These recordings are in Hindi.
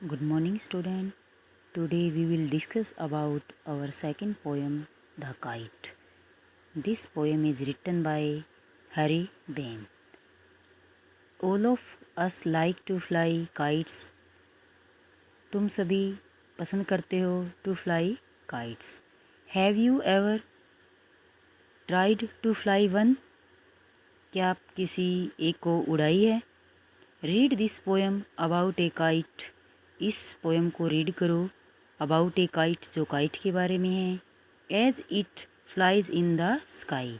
Good morning, student. Today we will discuss about our second poem, The Kite. This poem is written by Harry Bain. All of us like to fly kites. तुम सभी पसंद करते हो to fly kites. Have you ever tried to fly one? क्या आप किसी एक को उड़ाई है? Read this poem about a kite. इस पोएम को रीड करो अबाउट ए काइट जो काइट के बारे में है। As it flies in the sky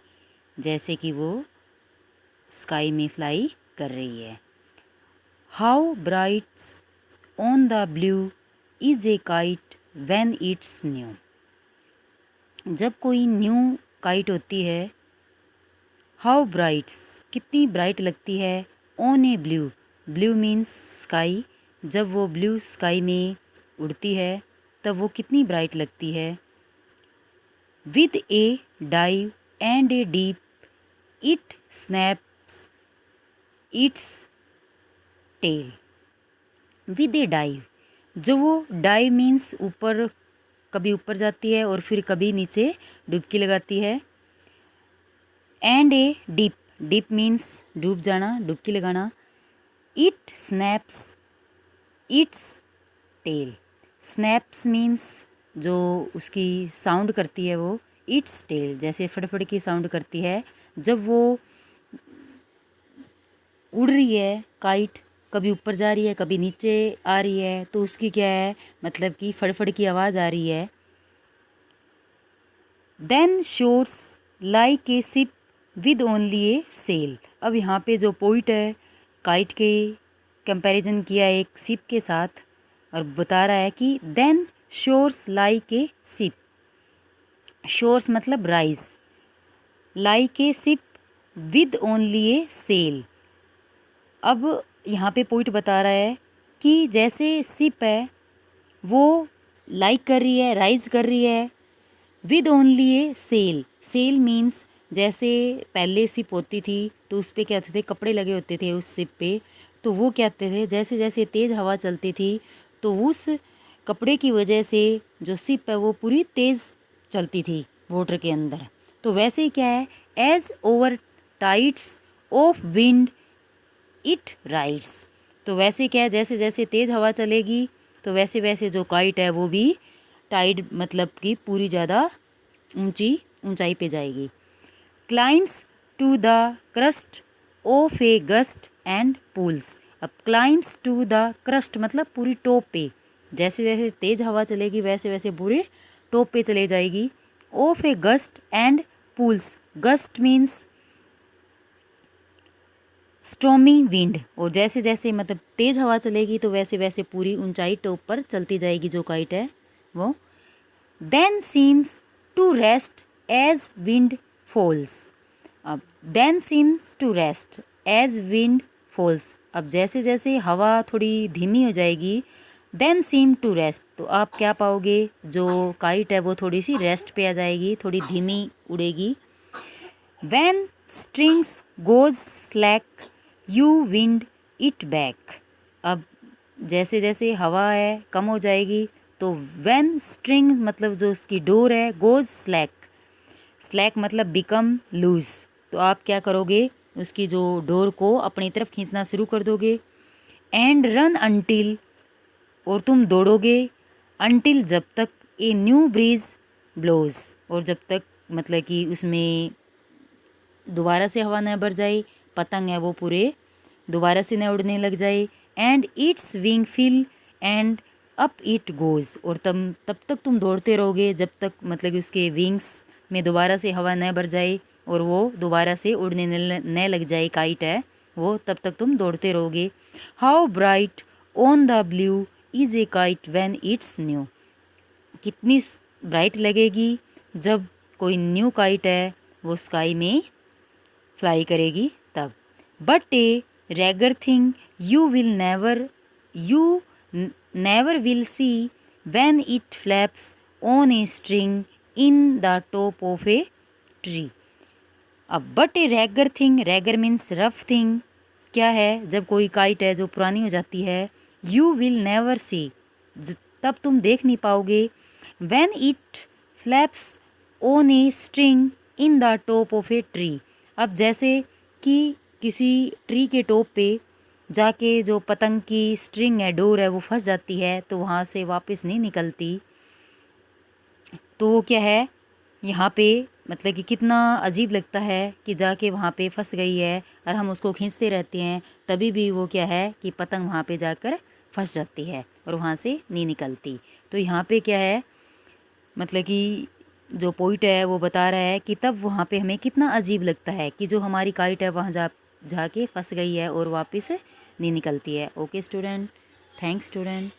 जैसे कि वो स्काई में फ्लाई कर रही है। How bright's on the blue is a kite when it's new. जब कोई न्यू काइट होती है, हाउ ब्राइट्स कितनी ब्राइट लगती है, on A blue, blue means sky, जब वो ब्लू स्काई में उड़ती है तब वो कितनी ब्राइट लगती है। With a dive and a deep it snaps its tail. With a dive, जो वो डाइव मीन्स ऊपर, कभी ऊपर जाती है और फिर कभी नीचे डुबकी लगाती है। And a deep, deep means डूब जाना, डुबकी लगाना। It snaps its tail, snaps means जो उसकी साउंड करती है वो, इट्स टेल जैसे फटफट की साउंड करती है जब वो उड़ रही है। काइट कभी ऊपर जा रही है कभी नीचे आ रही है तो उसकी क्या है, मतलब कि फटफट की आवाज़ आ रही है। Then soars like a ship with only a sail. अब यहाँ पे जो पोइट है काइट के कंपैरिजन किया एक शिप के साथ और बता रहा है कि then soars like a ship, soars मतलब rise, like a ship with only a sail. अब यहाँ पे पोइट बता रहा है कि जैसे शिप है वो लाइक कर रही है, राइज कर रही है, with only a sail, sail means जैसे पहले शिप होती थी तो उस पर क्या होते थे, कपड़े लगे होते थे उस शिप पे, तो वो क्या कहते थे जैसे जैसे तेज़ हवा चलती थी तो उस कपड़े की वजह से जो शिप है वो पूरी तेज़ चलती थी वाटर के अंदर। तो वैसे ही क्या है, as over tides of wind it rides. तो वैसे क्या है, जैसे जैसे तेज़ हवा चलेगी तो वैसे वैसे जो काइट है वो भी टाइड मतलब कि पूरी ज़्यादा ऊंचाई पे जाएगी। Climbs to the crest of a gust and pulls. अब क्लाइम्स टू द क्रस्ट मतलब पूरी टॉप पे, जैसे जैसे तेज़ हवा चलेगी वैसे वैसे पूरे टॉप पे चले जाएगी। Of a gust and pulls, gust means stormy wind, और जैसे जैसे मतलब तेज़ हवा चलेगी तो वैसे वैसे पूरी ऊंचाई टॉप पर चलती जाएगी जो काइट है वो। Then seems to rest as wind falls. अब then seems to rest as wind falls, अब जैसे जैसे हवा थोड़ी धीमी हो जाएगी, देन सीम टू रेस्ट, तो आप क्या पाओगे, जो काइट है वो थोड़ी सी रेस्ट पे आ जाएगी, थोड़ी धीमी उड़ेगी। When strings goes slack you wind it back. अब जैसे जैसे हवा है कम हो जाएगी तो व्हेन स्ट्रिंग मतलब जो उसकी डोर है, गोज स्लैक, स्लैक मतलब बिकम लूज, तो आप क्या करोगे, उसकी जो डोर को अपनी तरफ खींचना शुरू कर दोगे। एंड रन अंटिल, और तुम दौड़ोगे, अंटिल जब तक ए न्यू ब्रीज ब्लोज, और जब तक मतलब कि उसमें दोबारा से हवा न भर जाए, पतंग है वो पूरे दोबारा से न उड़ने लग जाए। And its wing fill and up it goes, और तब तक तुम दौड़ते रहोगे जब तक मतलब कि उसके विंग्स में दोबारा से हवा न भर जाए और वो दोबारा से उड़ने न लग जाए, काइट है वो, तब तक तुम दौड़ते रहोगे। How bright on the blue is a kite when it's new. कितनी ब्राइट लगेगी जब कोई न्यू काइट है वो स्काई में फ्लाई करेगी तब। But a ragged thing you never will see when it flaps on a string in the top of a tree. अब but a ragged thing, ragged means rough thing, क्या है, जब कोई काइट है जो पुरानी हो जाती है यू विल नेवर सी, तब तुम देख नहीं पाओगे। When it flaps on a string in the top of a tree, अब जैसे कि किसी ट्री के टॉप पे जाके जो पतंग की स्ट्रिंग है, डोर है, वो फंस जाती है तो वहाँ से वापस नहीं निकलती। तो वो क्या है यहाँ पे, मतलब कि कितना अजीब लगता है कि जाके वहाँ पे फंस गई है और हम उसको खींचते रहते हैं, तभी भी वो क्या है कि पतंग वहाँ पे जाकर फंस जाती है और वहाँ से नहीं निकलती। तो यहाँ पे क्या है, मतलब कि जो पोइट है वो बता रहा है कि तब वहाँ पे हमें कितना अजीब लगता है कि जो हमारी काइट है वहाँ जाके फंस गई है और वापस नहीं निकलती है। Okay student, thanks student.